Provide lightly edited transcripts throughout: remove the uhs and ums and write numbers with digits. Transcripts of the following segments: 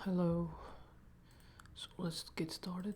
Hello. So let's get started.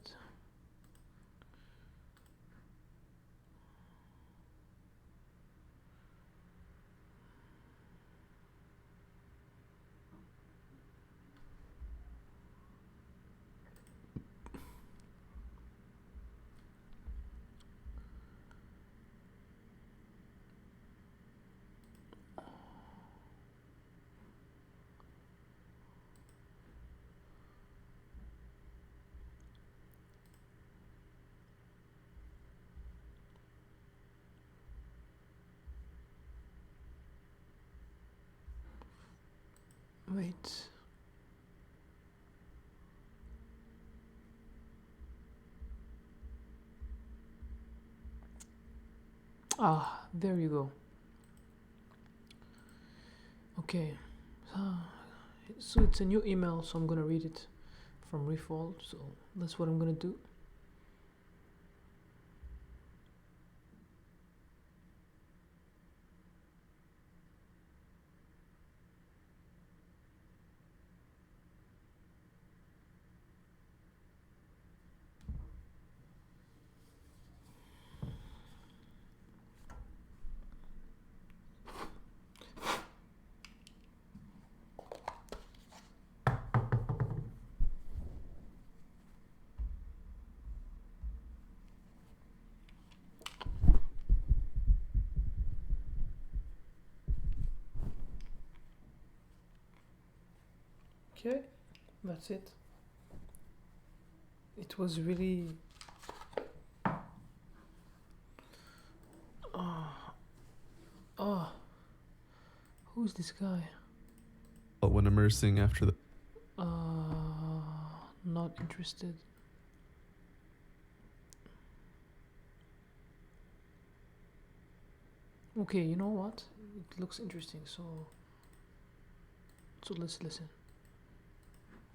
Wait. There you go. Okay. So it's a new email, so I'm gonna read it from Refold. So that's what I'm gonna do. Okay, that's it. It was really. Oh, who's this guy? When immersing after the Not interested. Okay, you know what? It looks interesting, so let's listen.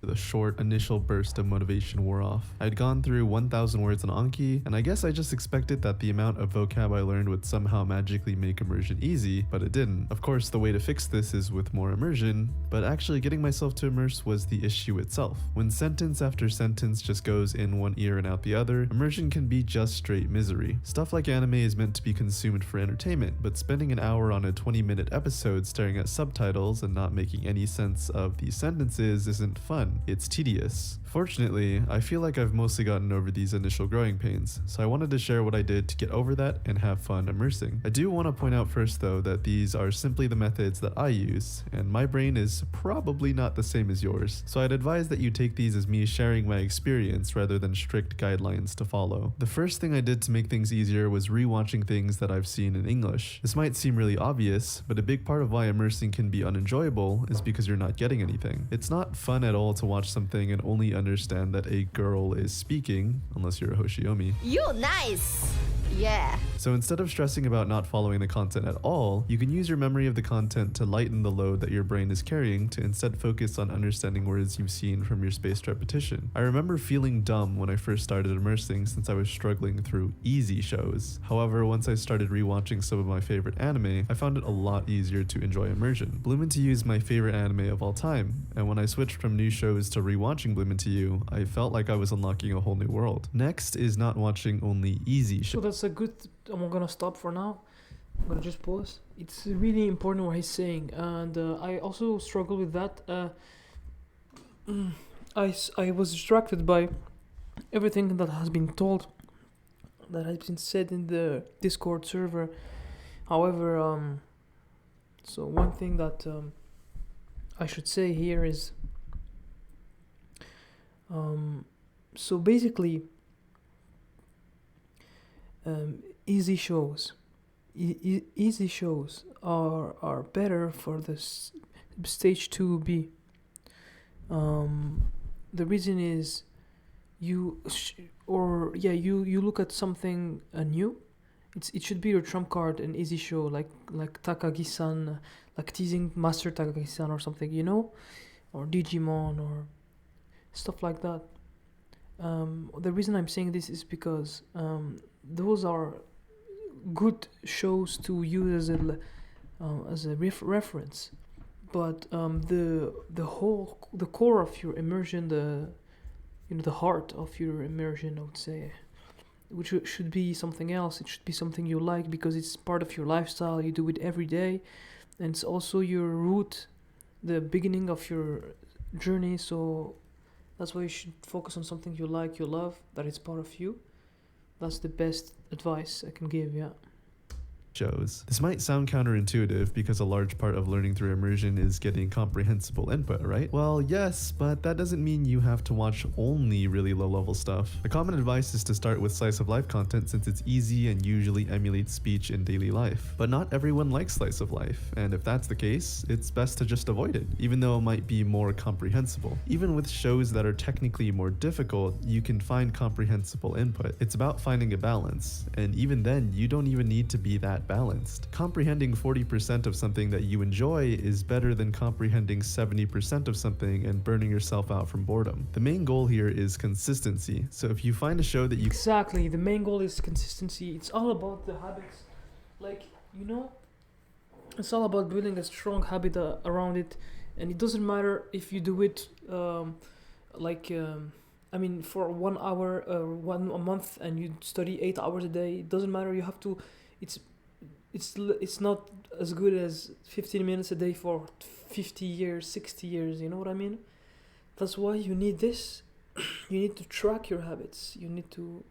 The short initial burst of motivation wore off. I'd gone through 1,000 words on Anki, and I guess I just expected that the amount of vocab I learned would somehow magically make immersion easy, but it didn't. Of course, the way to fix this is with more immersion, but actually getting myself to immerse was the issue itself. When sentence after sentence just goes in one ear and out the other, immersion can be just straight misery. Stuff like anime is meant to be consumed for entertainment, but spending an hour on a 20-minute episode staring at subtitles and not making any sense of these sentences isn't fun. It's tedious. Fortunately, I feel like I've mostly gotten over these initial growing pains, so I wanted to share what I did to get over that and have fun immersing. I do want to point out first though that these are simply the methods that I use, and my brain is probably not the same as yours, so I'd advise that you take these as me sharing my experience rather than strict guidelines to follow. The first thing I did to make things easier was rewatching things that I've seen in English. This might seem really obvious, but a big part of why immersing can be unenjoyable is because you're not getting anything. It's not fun at all to watch something and only understand that a girl is speaking, unless you're a Hoshiomi. You nice! Yeah. So instead of stressing about not following the content at all, you can use your memory of the content to lighten the load that your brain is carrying to instead focus on understanding words you've seen from your spaced repetition. I remember feeling dumb when I first started immersing since I was struggling through easy shows. However, once I started rewatching some of my favorite anime, I found it a lot easier to enjoy immersion. Bloom Into You is my favorite anime of all time, and when I switched from new shows to rewatching Bloom Into You, I felt like I was unlocking a whole new world. Next is not watching only easy shows. So that's a good. I'm gonna stop for now. I'm gonna just pause. It's really important what he's saying, and I also struggle with that. I was distracted by everything that has been told, that has been said in the Discord server. However, so one thing that I should say here is, so basically, easy shows. Easy shows are better for the stage 2B. The reason is you look at something new. It should be your trump card, an easy show like Takagi-san, like teasing Master Takagi-san or something, or Digimon or stuff like that. The reason I'm saying this is because those are good shows to use as a reference. but the core of your immersion, the heart of your immersion, I would say, which should be something else. It should be something you like because it's part of your lifestyle. You do it every day, and it's also your root, the beginning of your journey. So that's why you should focus on something you like, you love, that it's part of you. That's the best advice I can give. Yeah. Shows. This might sound counterintuitive because a large part of learning through immersion is getting comprehensible input, right? Well, yes, but that doesn't mean you have to watch only really low-level stuff. The common advice is to start with slice of life content since it's easy and usually emulates speech in daily life. But not everyone likes slice of life, and if that's the case, it's best to just avoid it, even though it might be more comprehensible. Even with shows that are technically more difficult, you can find comprehensible input. It's about finding a balance, and even then, you don't even need to be that balanced. Comprehending 40% of something that you enjoy is better than comprehending 70% of something and burning yourself out from boredom. The main goal here is consistency. So if you find a show that you Exactly, the main goal is consistency. It's all about the habits. It's all about building a strong habit around it, and it doesn't matter if you do it for 1 hour a month and you study 8 hours a day. It doesn't matter. You have to. It's not as good as 15 minutes a day for 50 years, 60 years. You know what I mean? That's why you need this. You need to track your habits. You need to,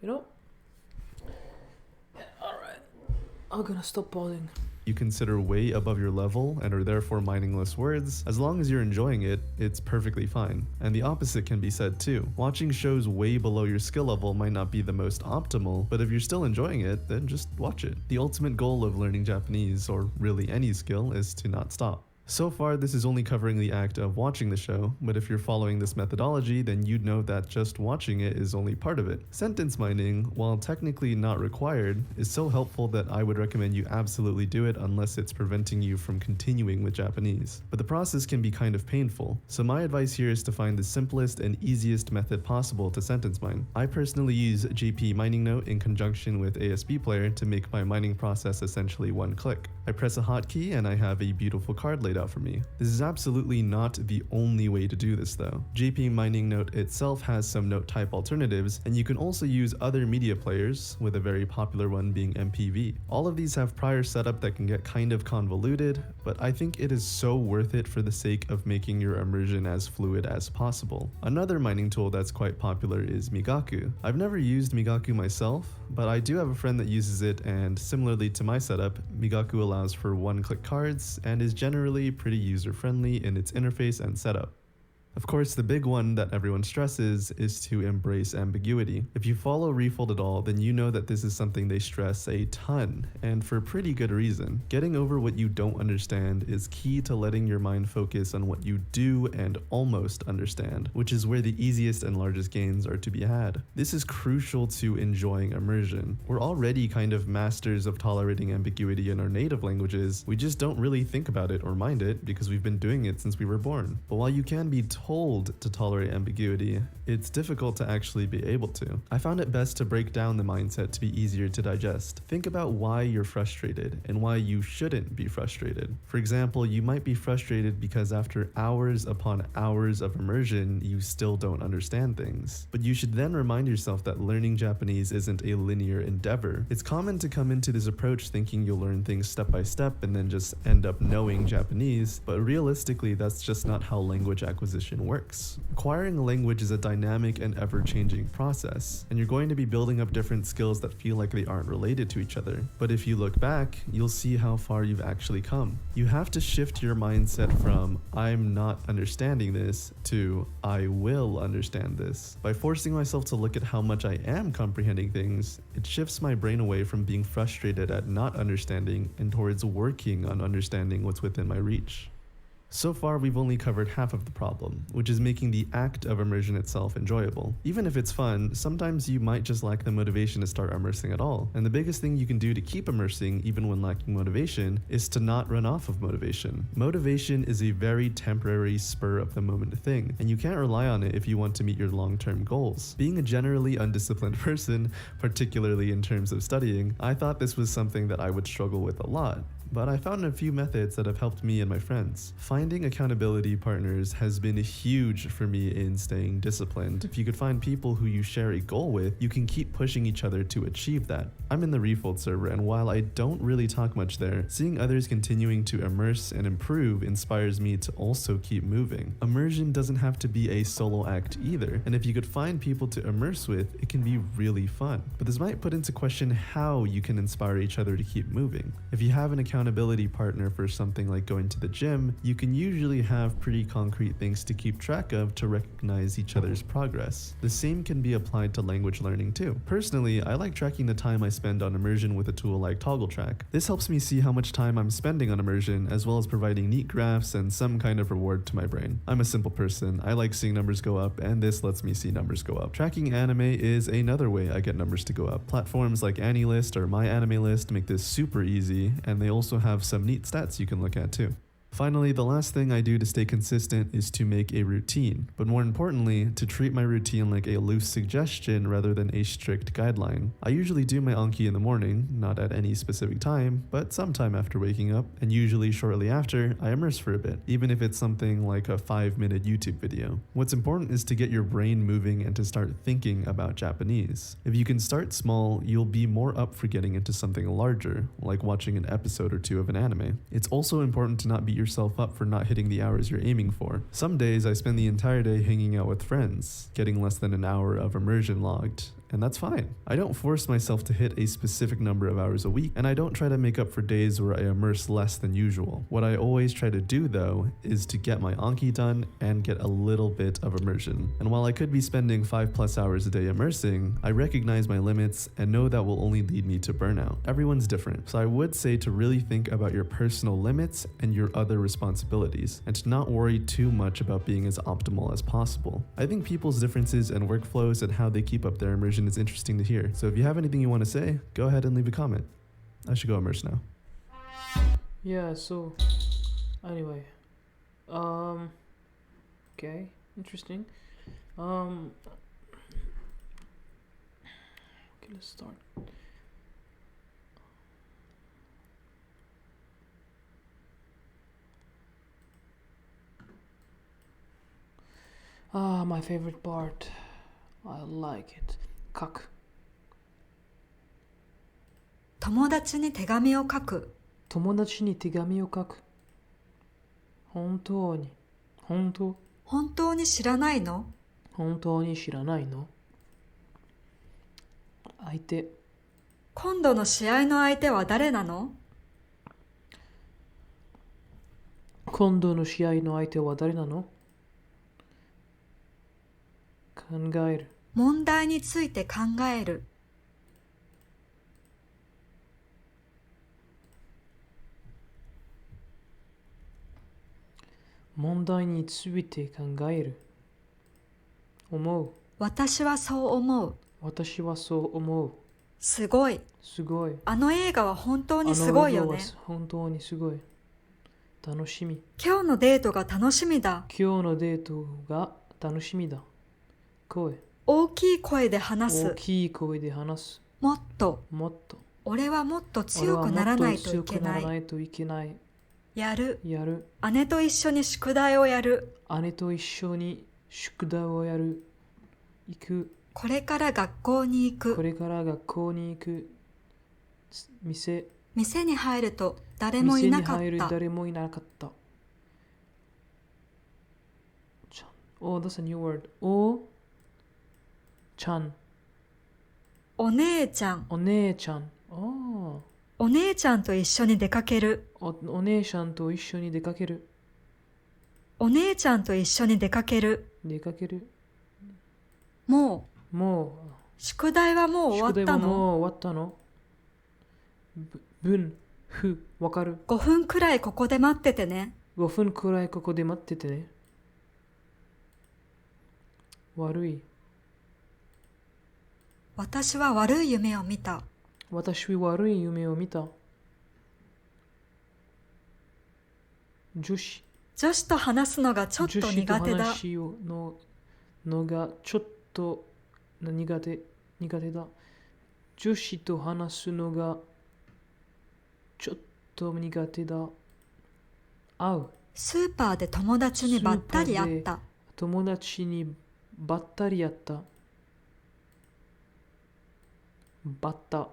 All right. I'm gonna stop pausing. You consider way above your level and are therefore meaningless words, as long as you're enjoying it, it's perfectly fine. And the opposite can be said too. Watching shows way below your skill level might not be the most optimal, but if you're still enjoying it, then just watch it. The ultimate goal of learning Japanese, or really any skill, is to not stop. So far, this is only covering the act of watching the show, but if you're following this methodology, then you'd know that just watching it is only part of it. Sentence mining, while technically not required, is so helpful that I would recommend you absolutely do it unless it's preventing you from continuing with Japanese. But the process can be kind of painful, so my advice here is to find the simplest and easiest method possible to sentence mine. I personally use JP Mining Note in conjunction with ASB Player to make my mining process essentially one click. I press a hotkey and I have a beautiful card laid out for me. This is absolutely not the only way to do this though. JP Mining Note itself has some note type alternatives, and you can also use other media players, with a very popular one being MPV. All of these have prior setup that can get kind of convoluted, but I think it is so worth it for the sake of making your immersion as fluid as possible. Another mining tool that's quite popular is Migaku. I've never used Migaku myself, but I do have a friend that uses it, and similarly to my setup, Migaku allows for one-click cards and is generally pretty user-friendly in its interface and setup. Of course, the big one that everyone stresses is to embrace ambiguity. If you follow Refold at all, then you know that this is something they stress a ton, and for pretty good reason. Getting over what you don't understand is key to letting your mind focus on what you do and almost understand, which is where the easiest and largest gains are to be had. This is crucial to enjoying immersion. We're already kind of masters of tolerating ambiguity in our native languages, we just don't really think about it or mind it because we've been doing it since we were born. But while you can be told to tolerate ambiguity, it's difficult to actually be able to. I found it best to break down the mindset to be easier to digest. Think about why you're frustrated and why you shouldn't be frustrated. For example, you might be frustrated because after hours upon hours of immersion, you still don't understand things. But you should then remind yourself that learning Japanese isn't a linear endeavor. It's common to come into this approach thinking you'll learn things step by step and then just end up knowing Japanese, but realistically, that's just not how language acquisition works. Acquiring a language is a dynamic and ever-changing process, and you're going to be building up different skills that feel like they aren't related to each other. But if you look back, you'll see how far you've actually come. You have to shift your mindset from "I'm not understanding this" to "I will understand this." By forcing myself to look at how much I am comprehending things, it shifts my brain away from being frustrated at not understanding and towards working on understanding what's within my reach. So far, we've only covered half of the problem, which is making the act of immersion itself enjoyable. Even if it's fun, sometimes you might just lack the motivation to start immersing at all. And the biggest thing you can do to keep immersing, even when lacking motivation, is to not run off of motivation. Motivation is a very temporary, spur-of-the-moment thing, and you can't rely on it if you want to meet your long-term goals. Being a generally undisciplined person, particularly in terms of studying, I thought this was something that I would struggle with a lot. but I found a few methods that have helped me and my friends. Finding accountability partners has been huge for me in staying disciplined. If you could find people who you share a goal with, you can keep pushing each other to achieve that. I'm in the Refold server, and while I don't really talk much there, seeing others continuing to immerse and improve inspires me to also keep moving. Immersion doesn't have to be a solo act either, and if you could find people to immerse with, it can be really fun. But this might put into question how you can inspire each other to keep moving. If you have an accountability partner for something like going to the gym, you can usually have pretty concrete things to keep track of to recognize each other's progress. The same can be applied to language learning too. Personally, I like tracking the time I spend on immersion with a tool like ToggleTrack. This helps me see how much time I'm spending on immersion, as well as providing neat graphs and some kind of reward to my brain. I'm a simple person. I like seeing numbers go up, and this lets me see numbers go up. Tracking anime is another way I get numbers to go up. Platforms like AniList or MyAnimeList make this super easy, and they also have some neat stats you can look at too. Finally, the last thing I do to stay consistent is to make a routine, but more importantly, to treat my routine like a loose suggestion rather than a strict guideline. I usually do my Anki in the morning, not at any specific time, but sometime after waking up, and usually shortly after, I immerse for a bit, even if it's something like a 5-minute YouTube video. What's important is to get your brain moving and to start thinking about Japanese. If you can start small, you'll be more up for getting into something larger, like watching an episode or two of an anime. It's also important to not beat yourself up for not hitting the hours you're aiming for. Some days I spend the entire day hanging out with friends, getting less than an hour of immersion logged, and that's fine. I don't force myself to hit a specific number of hours a week, and I don't try to make up for days where I immerse less than usual. What I always try to do though is to get my Anki done and get a little bit of immersion. And while I could be spending 5+ hours a day immersing, I recognize my limits and know that will only lead me to burnout. Everyone's different, so I would say to really think about your personal limits and your other responsibilities, and to not worry too much about being as optimal as possible. I think people's differences and workflows and how they keep up their immersion is interesting to hear, so if you have anything you want to say, go ahead and leave a comment. I should go immerse now. Yeah, so anyway, okay, interesting. Okay, let's start. My favorite part. I like it. 書く。友達に手紙を書く。友達に手紙を書く。本当に。本当に知らないの？本当に知らないの？相手。今度の試合の相手は誰なの？今度の試合の相手は誰なの？考える。問題について考える。問題について考える。思う。私はそう思う。私はそう思う。すごい。すごい。あの映画は本当にすごいよね。本当にすごい。楽しみ。今日のデートが楽しみだ。今日のデートが楽しみだ。声。大きい声で話す。大きい声で話す。もっと。もっと。俺はもっと強くならないといけない。俺はもっと強くならないといけない。やる。やる。姉と一緒に宿題をやる。姉と一緒に宿題をやる。行く。これから学校に行く。これから学校に行く。店に入ると誰もいなかった。店に入る誰もいなかった。Oh, that's a new word. ちゃん。お姉ちゃん。お姉ちゃん。Oh. お姉ちゃんと一緒に出かける。お姉ちゃんと一緒に出かける。お姉ちゃんと一緒に出かける。出かける。もう。宿題はもう終わったの？宿題はもう終わったの？わかる。5分くらいここで待っててね。5分くらいここで待っててね。悪い。私は悪い夢を見た。私は悪い夢を見た。女子と話すのがちょっと苦手だ。女子と話すのがちょっと苦手だ。女子と話すのがちょっと苦手だ。会う。スーパーで友達にばったり会った。友達にばったり会った。ばった。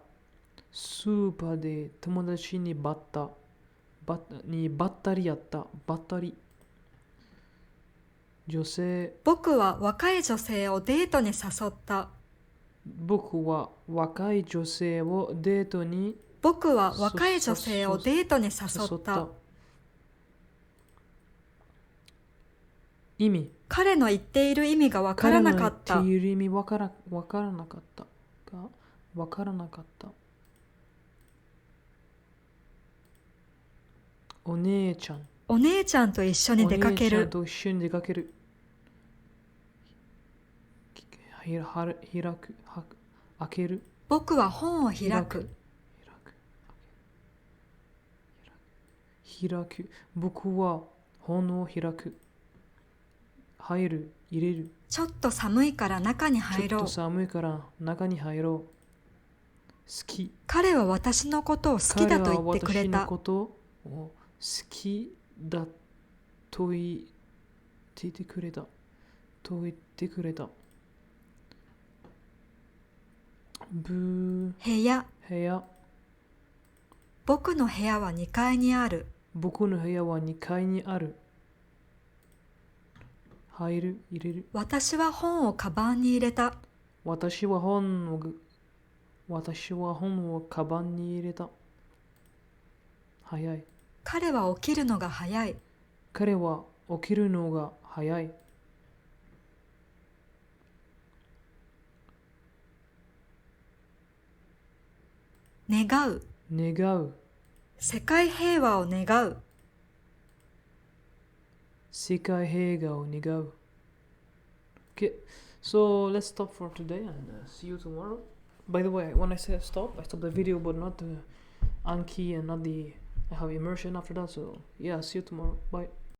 スーパーで友達にばったり会った。ばったり。女性。僕は若い女性をデートに誘った。僕は若い女性をデートに僕は若い女性をデートに誘った。意味。彼の言っている意味がわからなかった。彼の言っている意味わからなかった。わからなかった。お姉ちゃん。お姉ちゃんと一緒に出かける。お姉ちゃんと一緒に出かける。開く。開ける。僕は本を開く。開く。僕は本を開く。入る。入れる。ちょっと寒いから中に入ろう。ちょっと寒いから中に入ろう。好き。彼は私のことを好きだと言ってくれた。彼は私のことを好きだと言ってくれた。部屋。部屋。僕の部屋は2階にある。僕の部屋は2階にある。入る。入れる。私は本をカバンに入れた。私は本をカバンに入れた。早い。彼は起きるのが早い。彼は起きるのが早い。願う。願う。世界平和を願う。世界平和を願う。Okay, so let's stop for today and see you tomorrow. By the way, when I say stop, I stop the video, but not the Anki and not the I have immersion after that. So yeah, see you tomorrow. Bye.